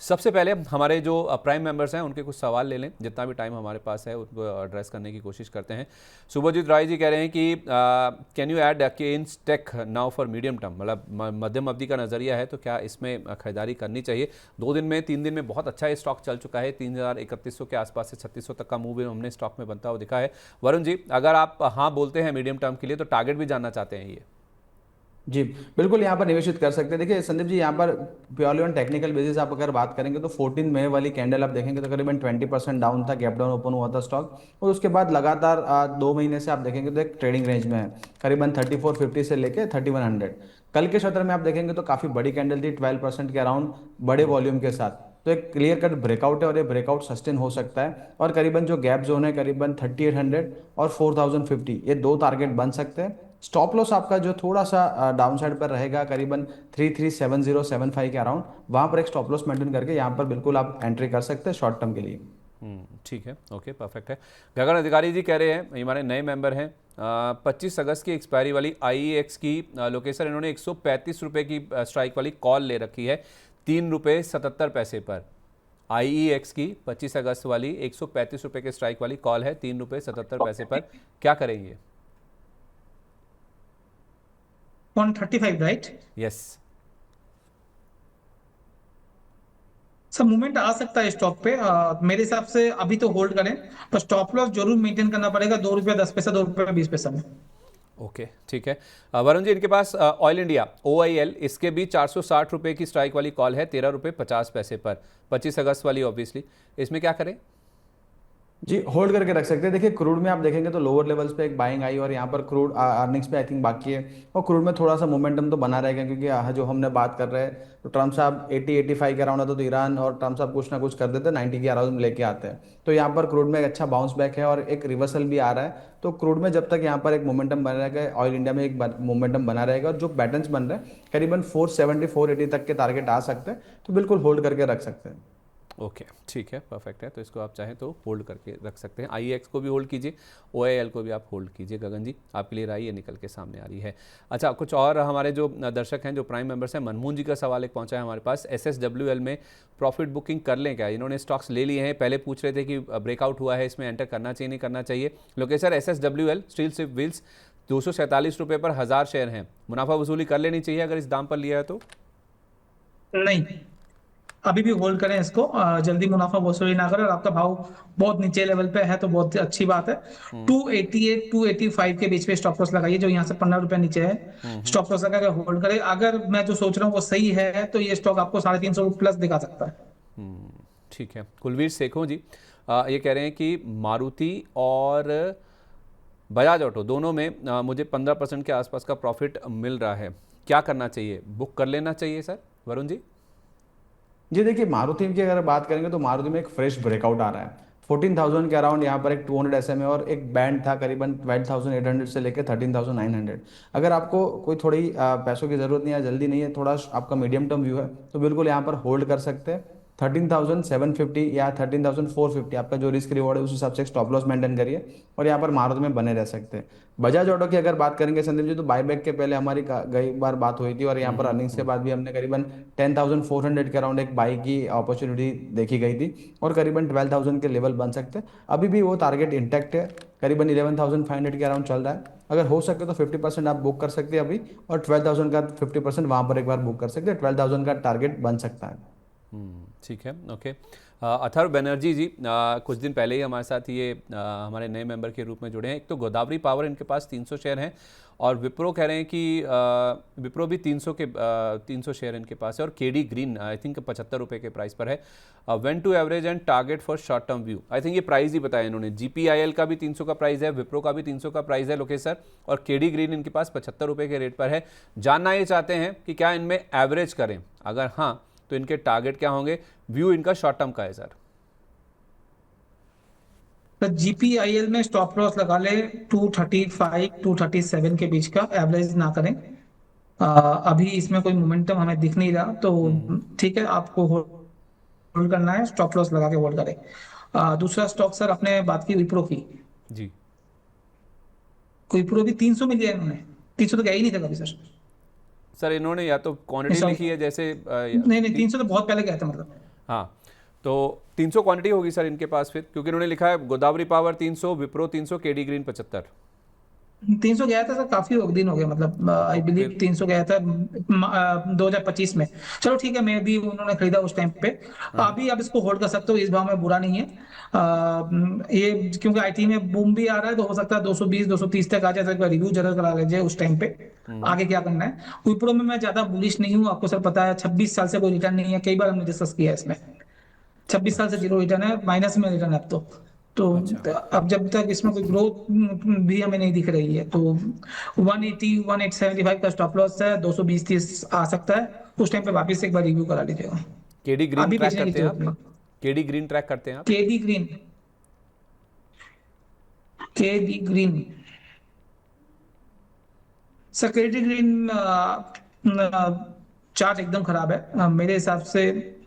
सबसे पहले हमारे जो प्राइम मेंबर्स हैं उनके कुछ सवाल ले लें, जितना भी टाइम हमारे पास है उनको एड्रेस करने की कोशिश करते हैं। शुभजीत राय जी कह रहे हैं कि can you add cans take now for medium term, मतलब मध्यम अवधि का नज़रिया है तो क्या इसमें खरीदारी करनी चाहिए? 2 दिन में 3 दिन में बहुत अच्छा ये स्टॉक चल चुका है, 3,3100 के आसपास से 3600 तक का मूव हमने स्टॉक में बनता हुआ दिखा है। वरुण जी, अगर आप हाँ बोलते हैं मीडियम टर्म के लिए तो टारगेट भी जानना चाहते हैं ये। जी बिल्कुल, यहाँ पर निवेशित कर सकते हैं। देखिए संदीप जी, यहाँ पर प्योरली ऑन टेक्निकल बेसिस आप अगर बात करेंगे तो 14 मई वाली कैंडल आप देखेंगे तो करीबन 20% डाउन था, गैप डाउन ओपन हुआ था स्टॉक, और उसके बाद लगातार 2 महीने से आप देखेंगे तो एक ट्रेडिंग रेंज में है, करीबन 3450 से लेके 3100। कल के सत्र में आप देखेंगे तो काफ़ी बड़ी कैंडल थी, 12% के अराउंड बड़े वॉल्यूम के साथ। तो एक क्लियर कट ब्रेकआउट है और ये ब्रेकआउट सस्टेन हो सकता है, और करीबन जो गैप जोन है करीबन 3800 और 4050, ये दो टारगेट बन सकते हैं। स्टॉप लॉस आपका जो थोड़ा सा डाउन साइड पर रहेगा करीबन 337075 के अराउंड, वहां पर एक स्टॉप लॉस मेंटेन करके यहाँ पर बिल्कुल आप एंट्री कर सकते हैं शॉर्ट टर्म के लिए। ठीक है, ओके, परफेक्ट है। गगन अधिकारी जी कह रहे हैं, ये हमारे नए मेंबर हैं, 25 अगस्त की एक्सपायरी वाली IEX की लोकेशन इन्होंने 135 रुपये की स्ट्राइक वाली कॉल ले रखी है, 3 रुपये 77 पैसे पर। IEX की 25 अगस्त वाली 135 रुपये के स्ट्राइक वाली कॉल है, 3 रुपये 77 पैसे पर। क्या करेंगे? 135 राइट? यस। सब मूवमेंट आ सकता है स्टॉक पे। मेरे हिसाब से अभी तो होल्ड करें, पर स्टॉप लॉस जरूर मेंटेन करना पड़ेगा, ₹2.10, ₹2.20 में। ओके, ठीक है। वरुण जी, इनके पास ऑयल इंडिया OIL, इसके भी 460 रुपये की स्ट्राइक वाली कॉल है, 13 रुपये 50 पैसे पर, 25 अगस्त वाली ऑब्वियसली। इसमें क्या करें? जी होल्ड करके रख सकते हैं। देखिए क्रूड में आप देखेंगे तो लोअर लेवल्स पे एक बाइंग आई, और यहाँ पर क्रूड अर्निंग्स पे आई थिंक बाकी है, और क्रूड में थोड़ा सा मोमेंटम तो बना रहेगा, क्योंकि जो हमने बात कर रहे हैं तो ट्रम्प साहब 80-85 के अराउंड आता तो ईरान और ट्रम्प साहब कुछ ना कुछ कर देते, 90 के अराउंड में लेके आते हैं। तो यहाँ पर क्रूड में एक अच्छा बाउंस बैक है और एक रिवर्सल भी आ रहा है। तो क्रूड में जब तक यहाँ पर एक मोमेंटम बना रहेगा, ऑयल इंडिया में एक मोमेंटम बना रहेगा, और जो पैटर्न्स बन रहे हैं करीबन 470-480 तक के टारगेट आ सकते हैं, तो बिल्कुल होल्ड करके रख सकते हैं। ओके, ठीक है, परफेक्ट है। तो इसको आप चाहें तो होल्ड करके रख सकते हैं। IEX को भी होल्ड कीजिए, OIL को भी आप होल्ड कीजिए। गगन जी, आपके लिए राय ये निकल के सामने आ रही है। अच्छा, कुछ और हमारे जो दर्शक हैं, जो प्राइम मेंबर्स हैं, मनमोहन जी का सवाल एक पहुंचा है हमारे पास, SSWL में प्रॉफिट बुकिंग कर लें क्या? इन्होंने स्टॉक्स ले लिए हैं, पहले पूछ रहे थे कि ब्रेकआउट हुआ है, इसमें एंटर करना चाहिए नहीं करना चाहिए। Lokesh sir, SSWL steel ship wheels 247 रुपये पर 1000 शेयर हैं, मुनाफा वसूली कर लेनी चाहिए अगर इस दाम पर लिया है तो? नहीं, अभी भी होल्ड करें इसको। जल्दी मुनाफा वसूली ना करें, और आपका भाव बहुत नीचे लेवल पे है तो बहुत अच्छी बात है। 288 285 के बीच में स्टॉप लॉस लगाइए, जो यहाँ से 15 रुपए नीचे है, स्टॉप लॉस लगा के होल्ड करें। अगर मैं जो सोच रहा हूँ वो सही है तो ये स्टॉक आपको 350 प्लस दिखा सकता है। ठीक है। कुलवीर सेखों जी ये कह रहे हैं कि मारुति और बजाज ऑटो दोनों में मुझे 15% के आसपास का प्रॉफिट मिल रहा है, क्या करना चाहिए? बुक कर लेना चाहिए सर? वरुण जी। जी देखिए, मारुति की अगर बात करेंगे तो मारुति में एक फ्रेश ब्रेकआउट आ रहा है, 14,000 के अराउंड यहाँ पर एक 200 SMA और एक बैंड था करीबन 12,800 से लेकर 13,900। अगर आपको कोई थोड़ी पैसों की जरूरत नहीं है, जल्दी नहीं है, थोड़ा आपका मीडियम टर्म व्यू है, तो बिल्कुल यहाँ पर होल्ड कर सकते हैं। 13,750 या 13,450 आपका जो रिस्क रिवॉर्ड है उस हिसाब से स्टॉप लॉस मेंटेन करिए, और यहाँ पर मारुति में बने रह सकते हैं। बजाज ऑटो की अगर बात करेंगे संदीप जी, तो बायबैक के पहले हमारी गई बार बात हुई थी, और यहाँ पर अर्निंग्स के बाद भी हमने करीबन 10,400 के अराउंड एक बाई की अपॉर्चुनिटी देखी गई थी, और करीबन 12,000 के लेवल बन सकते हैं। अभी भी वो टारगेट इंटैक्ट है, करीबन 11,500 के अराउंड चल रहा है। अगर हो सके तो 50% आप बुक कर सकते हैं अभी, और 12,000 का 50% वहाँ पर एक बार बुक कर सकते हैं, 12,000 का टारगेट बन सकता है। ठीक है, ओके। अथर्व बनर्जी जी कुछ दिन पहले ही हमारे साथ ये हमारे नए मेंबर के रूप में जुड़े हैं। एक तो गोदावरी पावर, इनके पास 300 शेयर हैं, और विप्रो कह रहे हैं कि विप्रो भी 300 शेयर इनके पास है, और केडी ग्रीन आई थिंक 75 रुपये के प्राइस पर है। When to average and target for short term view, I think ये प्राइस ही बताया इन्होंने। GPIL का भी 300 का प्राइस है, विप्रो का भी 300 का प्राइस है लोकेश सर, और केडी ग्रीन इनके पास 75 रुपये के रेट पर है। जानना ये चाहते हैं कि क्या इनमें एवरेज करें, अगर हाँ तो इनके टारगेट क्या होंगे, व्यू इनका शॉर्ट टर्म का है सर? तो GPIL में स्टॉप लॉस लगा ले 235 237 के बीच का, एवरेज ना करें। अभी इसमें कोई मोमेंटम हमें दिख नहीं रहा, तो ठीक है, आपको होल्ड करना है, स्टॉप लॉस लगा के होल्ड करें। दूसरा स्टॉक सर, आपने बात की विप्रो की। जी। विप्रो भी 300 में लिया इन्होंने, 300 तो गया ही नहीं था कभी सर। सर इन्होंने या तो क्वांटिटी लिखी है जैसे नहीं नहीं, 300 तो बहुत पहले गया था मतलब। हाँ, तो 300 क्वांटिटी होगी सर इनके पास फिर, क्योंकि इन्होंने लिखा है Godavari power 300, Wipro 300, KD green 75। 300 गया था सर, काफी दिन हो गया, मतलब आई तो बिलीव फिर 300 गया था 2025 में। चलो ठीक है, मैं भी उन्होंने खरीदा उस टाइम पे। हाँ, अभी आप इसको होल्ड कर सकते हो, इस भाव में बुरा नहीं है। ये क्योंकि आईटी में बूम भी आ रहा है, तो हो सकता है 220 230 तक आ जाए, तो रिव्यू जरूर करा लीजिए उस टाइम पे आगे क्या करना है। विप्रो में मैं ज्यादा बुलिश नहीं हूँ, आपको सर पता है 26 साल से कोई रिटर्न नहीं है, कई बार हमने डिस्कस किया है इसमें। 26 साल से अच्छा, जीरो रिटर्न है, माइनस में रिटर्न है अब अच्छा। तो अब जब तक इसमें कोई ग्रोथ भी हमें नहीं दिख रही है, तो 180 1875 का स्टॉप लॉस है, 220 30 आ सकता है, उस टाइम पे वापस से एक बार रिव्यू करा लीजिएगा। केडी ग्रीन अभी ट्रैक बेचने की करते हैं जरूरत आप? नहीं। केडी ग्रीन ट्रैक करते हैं आप? KD green, KD green, sir KD green chart एकदम खराब है, मेरे हिसाब से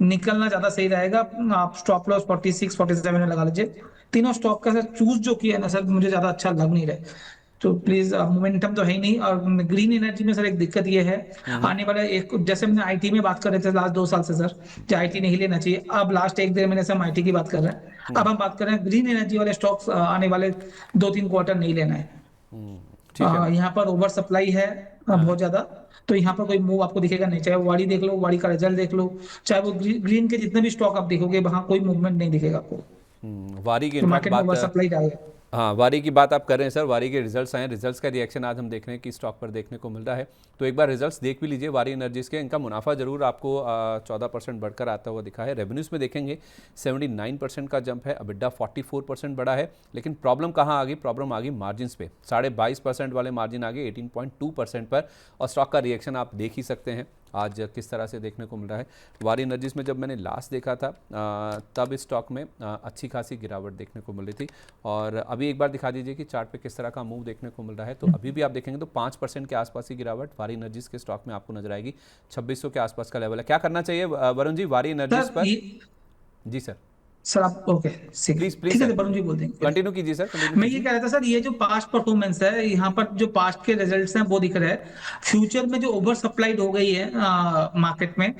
निकलना ज्यादा सही रहेगा। आप स्टॉप लॉस 46 47 में लगा लीजिए। तीनों स्टॉक का सर चूज जो किया है ना सर, मुझे ज्यादा अच्छा लग नहीं रहा है। तो प्लीज, मोमेंटम तो है ही नहीं। और ग्रीन एनर्जी में सर एक दिक्कत ये है, आने वाला एक, जैसे हमने आईटी में बात कर रहे थे लास्ट 2 साल से सर, कि आईटी नहीं लेना चाहिए, अब लास्ट 1 1.5 महीने से हम आईटी की बात कर रहे हैं। अब हम बात कर रहे हैं ग्रीन एनर्जी वाले स्टॉक्स, आने वाले 2 3 क्वार्टर नहीं लेना है। ठीक है। यहाँ पर ओवर सप्लाई है हाँ। बहुत ज्यादा, तो यहाँ पर कोई मूव आपको दिखेगा नहीं, चाहे वो वाड़ी देख लो, वाड़ी का रिजल्ट देख लो, चाहे वो ग्रीन के जितने भी स्टॉक आप देखोगे, वहां कोई मूवमेंट नहीं दिखेगा आपको, वारी की तो इनफैक्ट मार्केट में बात ओवर सप्लाई डाल है। हाँ, वारी की बात आप कर रहे हैं सर, वारी के रिजल्ट्स आए हैं, रिजल्ट्स का रिएक्शन आज हम देख रहे हैं कि स्टॉक पर देखने को मिल रहा है। तो एक बार रिजल्ट्स देख भी लीजिए वारी एनर्जीज़ के, इनका मुनाफा जरूर आपको 14% बढ़कर आता हुआ दिखा है। रेवेन्यूज़ में देखेंगे 79% का जंप है, अबिड्डा 44% बढ़ा है। लेकिन प्रॉब्लम कहाँ आ गई? प्रॉब्लम आ गई मार्जिन्स पे, 22.5% वाले मार्जिन आ गए 18.2% पर, और स्टॉक का रिएक्शन आप देख ही सकते हैं आज किस तरह से देखने को मिल रहा है। वारी एनर्जीज में जब मैंने लास्ट देखा था तब इस स्टॉक में अच्छी खासी गिरावट देखने को मिल रही थी। और अभी एक बार दिखा दीजिए कि चार्ट पे किस तरह का मूव देखने को मिल रहा है। तो अभी भी आप देखेंगे तो 5% के आसपास ही गिरावट वारी एनर्जीज के स्टॉक में आपको नजर आएगी। 2600 के आसपास का लेवल है। क्या करना चाहिए वरुण जी वारी एनर्जीज सर पर? ये, जी सर, सर आप ओके, ठीक प्लीज़ प्लीज़ ठीक है, सर, तो वरुण जी बोल देंगे फिर। कंटिन्यू कीजिए सर, कंटिन्यू मैं ये कीजिए। कह रहा था सर, ये जो पास्ट परफॉर्मेंस है, यहाँ पर जो पास्ट के रिजल्ट्स हैं वो दिख रहे हैं। फ्यूचर में जो ओवर सप्लाइड हो गई है मार्केट में,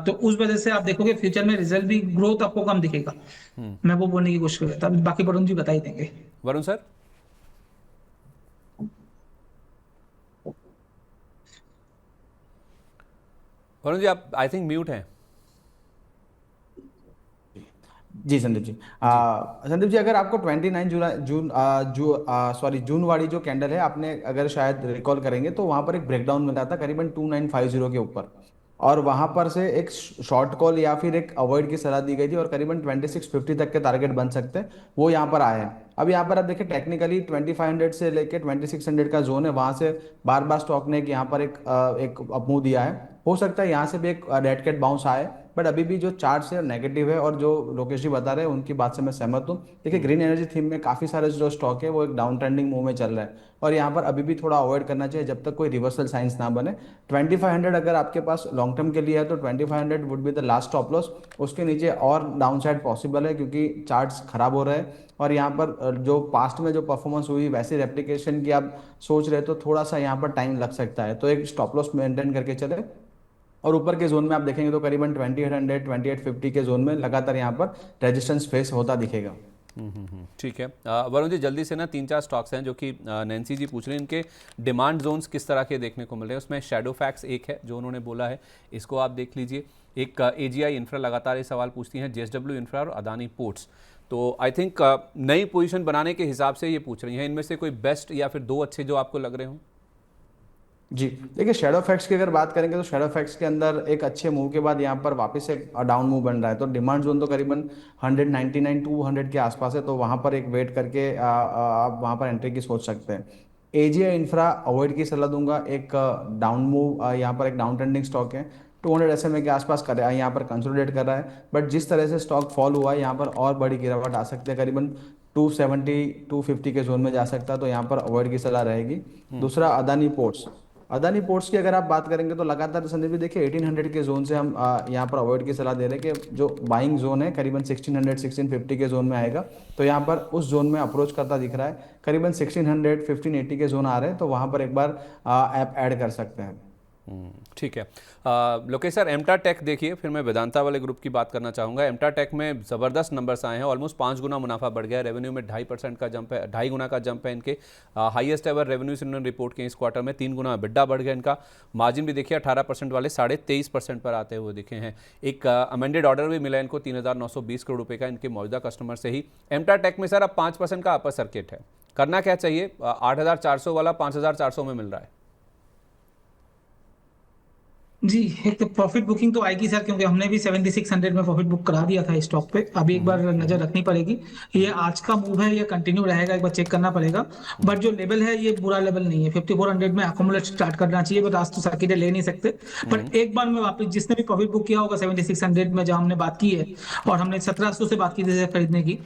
तो उस वजह से आप देखोगे फ्यूचर में रिजल्ट भी, ग्रोथ आपको कम दिखेगा। मैं वो बोलने की कोशिश कर रहा था, बाकी वरुण जी बता ही देंगे। वरुण सर, वरुण जी आप आई थिंक म्यूट हैं। जी संदीप जी, जी। संदीप जी, अगर आपको 29 जुलाई जून सॉरी जून वाली जो कैंडल है, आपने अगर शायद रिकॉल करेंगे तो वहां पर एक ब्रेकडाउन मिला था करीबन 2950 के ऊपर, और वहां पर से एक शॉर्ट कॉल या फिर एक अवॉइड की सलाह दी गई थी, और करीबन 2650 तक के टारगेट बन सकते हैं, वो यहाँ पर आए हैं। अब यहाँ पर आप देखिए टेक्निकली 2500 से लेके 2600 का जोन है, वहां से बार बार स्टॉक ने यहाँ पर एक अपमूव दिया है। हो सकता है यहाँ से भी एक डेड कैट बाउंस आए, बट अभी भी जो चार्ट है नेगेटिव है, और जो लोकेश जी बता रहे हैं उनकी बात से मैं सहमत हूँ। देखिए ग्रीन एनर्जी थीम में काफी सारे जो स्टॉक है वो एक डाउन ट्रेंडिंग मूव में चल रहा है, और यहाँ पर अभी भी थोड़ा अवॉइड करना चाहिए जब तक कोई रिवर्सल साइंस ना बने। 2500 अगर आपके पास लॉन्ग टर्म के लिए है तो 2500 would be the last stop loss. उसके नीचे और डाउन साइड पॉसिबल है, क्योंकि चार्ट्स खराब हो रहे हैं, और यहाँ पर जो पास्ट में जो परफॉर्मेंस हुई वैसी रेप्लिकेशन की आप सोच रहे, तो थोड़ा सा यहाँ पर टाइम लग सकता है, तो एक स्टॉप लॉस मेंटेन करके चले। और ऊपर के जोन में आप देखेंगे तो करीबन 2800 2850 के जोन में लगातार यहाँ पर रेजिस्टेंस फेस होता दिखेगा। ठीक है। वरुण जी जल्दी से ना 3 4 स्टॉक्स हैं जो कि नैन्सी जी पूछ रहे हैं, इनके डिमांड जोन्स किस तरह के देखने को मिल रहे हैं। उसमें शैडो फैक्स एक है जो उन्होंने बोला है, इसको आप देख लीजिए। एक एजीआई इंफ्रा लगातार ये सवाल पूछती हैं, जेएसडब्ल्यू इंफ्रा और अदानी पोर्ट्स। तो आई थिंक नई पोजीशन बनाने के हिसाब से ये पूछ रही हैं, इनमें से कोई बेस्ट या फिर 2 अच्छे जो आपको लग रहे हों? जी देखिए, शेडो फैक्ट्स की अगर बात करेंगे तो शेडो फैक्ट्स के अंदर एक अच्छे मूव के बाद यहाँ पर वापस एक डाउन मूव बन रहा है, तो डिमांड जोन तो करीबन 199 200 के आसपास है, तो वहाँ पर एक वेट करके आप वहाँ पर एंट्री की सोच सकते हैं। एजीआई इंफ्रा अवॉइड की सलाह दूंगा, एक डाउन मूव, यहाँ पर एक डाउन ट्रेंडिंग स्टॉक है, 200 SMA के आसपास कर यहाँ पर कंसोलिडेट कर रहा है, बट जिस तरह से स्टॉक फॉल हुआ है यहाँ पर और बड़ी गिरावट आ सकती है, करीबन 270 250 के जोन में जा सकता है, तो यहाँ पर अवॉइड की सलाह रहेगी। दूसरा अदानी पोर्ट्स, अदानी पोर्ट्स की अगर आप बात करेंगे तो लगातार संदीप जी देखिए 1800 के जोन से हम यहाँ पर अवॉइड की सलाह दे रहे हैं कि जो बाइंग जोन है करीबन 1600 1650 के जोन में आएगा, तो यहाँ पर उस जोन में अप्रोच करता दिख रहा है। करीबन 1600 1580 के जोन आ रहे हैं, तो वहाँ पर एक बार ऐप ऐड कर सकते हैं। ठीक है। लोकेश सर, एमटा टेक देखिए, फिर मैं वेदांता वाले ग्रुप की बात करना चाहूँगा। एमटा टेक में ज़बरदस्त नंबर्स आए हैं, ऑलमोस्ट 5 गुना मुनाफा बढ़ गया है, रेवेन्यू में 2.5% का जंप है, 2.5 गुना का जंप है इनके। हाईएस्ट एवर रेवेन्यूज इन्होंने रिपोर्ट किए इस क्वार्टर में, 3 गुना बिड्डा बढ़ गया इनका। मार्जिन भी देखिए 18% वाले 23.5% पर आते हुए दिखे हैं। एक अमेंडेड ऑर्डर भी मिला इनको 3,920 करोड़ रुपये का इनके मौजूदा कस्टमर से ही। एमटा टेक में सर अब 5% का अपर सर्किट है, करना क्या चाहिए? 8,400 वाला 5,400 में मिल रहा है। जी, एक तो प्रॉफिट बुकिंग तो आएगी सर, क्योंकि हमने भी 7600 में प्रॉफिट बुक करा दिया था इस स्टॉक पे। अभी एक बार नजर रखनी पड़ेगी, ये आज का मूव है, ये कंटिन्यू रहेगा, एक बार चेक करना पड़ेगा। बट जो लेवल है ये बुरा लेवल नहीं है, 5400 में अकोमुलेट स्टार्ट करना चाहिए, बट आज तो सर्किट ले नहीं सकते। बट एक बार में वापस जिसने भी प्रॉफिट बुक किया होगा 7600 में, जहां हमने बात की है, और हमने 1700 से बात की थी खरीदने की,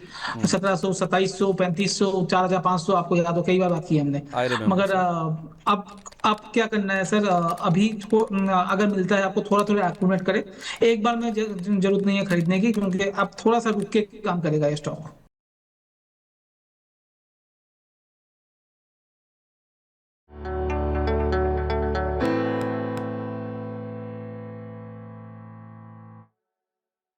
1700, 2700, 3500, 4500, आपको याद हो, कई बार बात की है हमने। आई रिमेम्बर मगर सर। अब क्या करना है सर, अभी अगर मिलता है आपको, थोड़ा थोड़ा एक्यूमुलेट करें। एक बार में जरूरत नहीं है खरीदने की, क्योंकि अब थोड़ा सा रुक के काम करेगा ये स्टॉक।